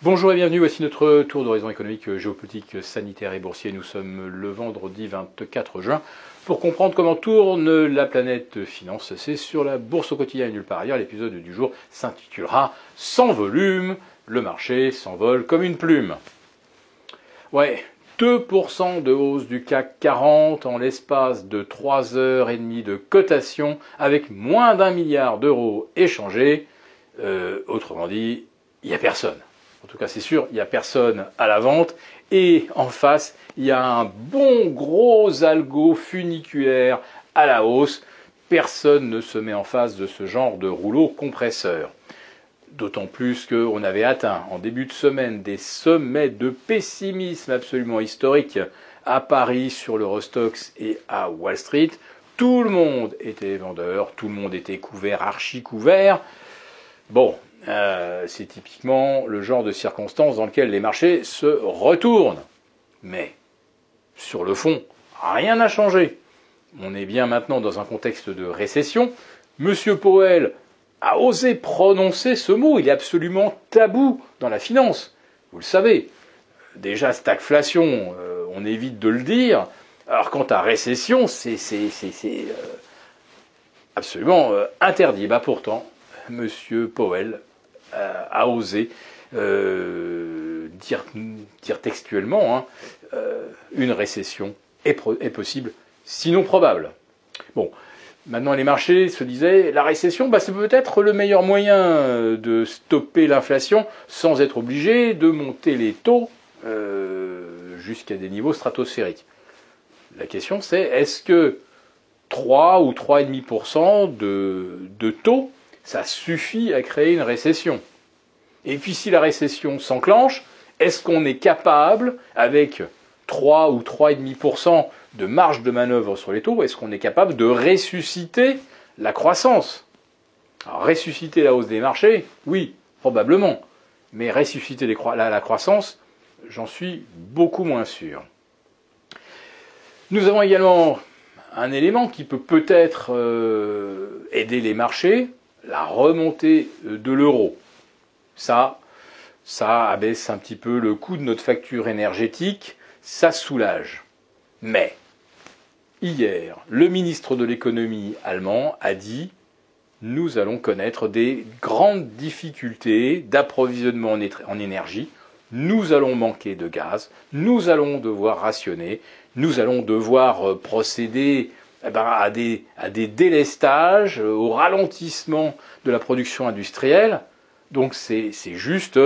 Bonjour et bienvenue, voici notre tour d'horizon économique, géopolitique, sanitaire et boursier. Nous sommes le vendredi 24 juin pour comprendre comment tourne la planète finance. C'est sur la bourse au quotidien et nulle part ailleurs. L'épisode du jour s'intitulera « Sans volume, le marché s'envole comme une plume ». Ouais, 2% de hausse du CAC 40 en l'espace de 3h30 de cotation avec moins d'1 milliard d'euros échangés. Autrement dit, il n'y a personne. En tout cas, c'est sûr, il n'y a personne à la vente. Et en face, il y a un bon gros algo funiculaire à la hausse. Personne ne se met en face de ce genre de rouleau compresseur. D'autant plus qu'on avait atteint en début de semaine des sommets de pessimisme absolument historiques à Paris, sur l'Eurostoxx et à Wall Street. Tout le monde était vendeur, tout le monde était couvert, archi couvert. Bon, c'est typiquement le genre de circonstances dans lequel les marchés se retournent. Mais, sur le fond, rien n'a changé. On est bien maintenant dans un contexte de récession. Monsieur Powell a osé prononcer ce mot. Il est absolument tabou dans la finance. Vous le savez. Déjà, stagflation, on évite de le dire. Alors, quant à récession, c'est absolument interdit. Bah pourtant, Monsieur Powell a osé dire textuellement une récession est possible, sinon probable. Bon, maintenant les marchés se disaient la récession, c'est peut-être le meilleur moyen de stopper l'inflation sans être obligé de monter les taux jusqu'à des niveaux stratosphériques. La question c'est, est-ce que 3 ou 3,5% de taux, ça suffit à créer une récession? Et puis si la récession s'enclenche, est-ce qu'on est capable, avec 3 ou 3,5% de marge de manœuvre sur les taux, est-ce qu'on est capable de ressusciter la croissance? Alors, ressusciter la hausse des marchés, oui, probablement. Mais ressusciter la croissance, j'en suis beaucoup moins sûr. Nous avons également un élément qui peut peut-être aider les marchés, la remontée de l'euro. Ça abaisse un petit peu le coût de notre facture énergétique, ça soulage. Mais, hier, le ministre de l'économie allemand a dit « Nous allons connaître des grandes difficultés d'approvisionnement en énergie, nous allons manquer de gaz, nous allons devoir rationner, nous allons devoir procéder à des délestages, au ralentissement de la production industrielle. » Donc c'est juste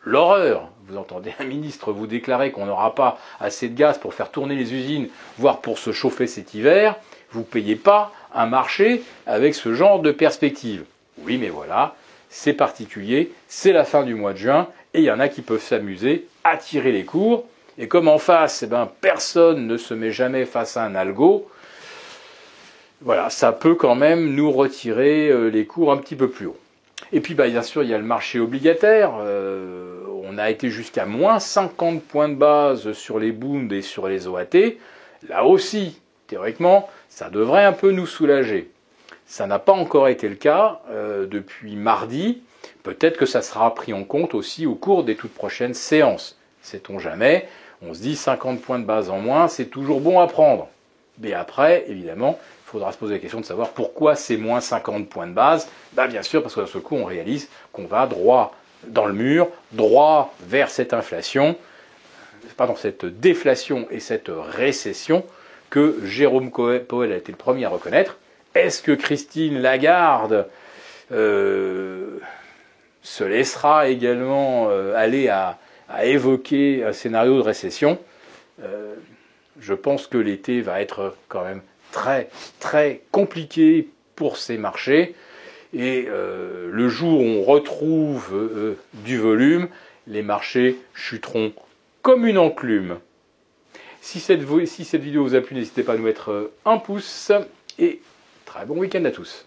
l'horreur. Vous entendez un ministre vous déclarer qu'on n'aura pas assez de gaz pour faire tourner les usines, voire pour se chauffer cet hiver. Vous ne payez pas un marché avec ce genre de perspective. Oui, mais voilà, c'est particulier, c'est la fin du mois de juin, et il y en a qui peuvent s'amuser à tirer les cours. Et comme en face, personne ne se met jamais face à un algo, voilà, ça peut quand même nous retirer les cours un petit peu plus haut. Et puis bien sûr, il y a le marché obligataire. On a été jusqu'à moins 50 points de base sur les Bund et sur les OAT. Là aussi, théoriquement, ça devrait un peu nous soulager. Ça n'a pas encore été le cas depuis mardi. Peut-être que ça sera pris en compte aussi au cours des toutes prochaines séances. Sait-on jamais. On se dit 50 points de base en moins, c'est toujours bon à prendre. Mais après, évidemment, il faudra se poser la question de savoir pourquoi c'est moins 50 points de base. Bien sûr, parce que d'un seul coup, on réalise qu'on va droit dans le mur, droit vers cette inflation, cette déflation et cette récession que Jérôme Powell a été le premier à reconnaître. Est-ce que Christine Lagarde se laissera également aller à évoquer un scénario de récession? Je pense que l'été va être quand même très, très compliqué pour ces marchés. Et le jour où on retrouve du volume, les marchés chuteront comme une enclume. Si cette vidéo vous a plu, n'hésitez pas à nous mettre un pouce. Et très bon week-end à tous.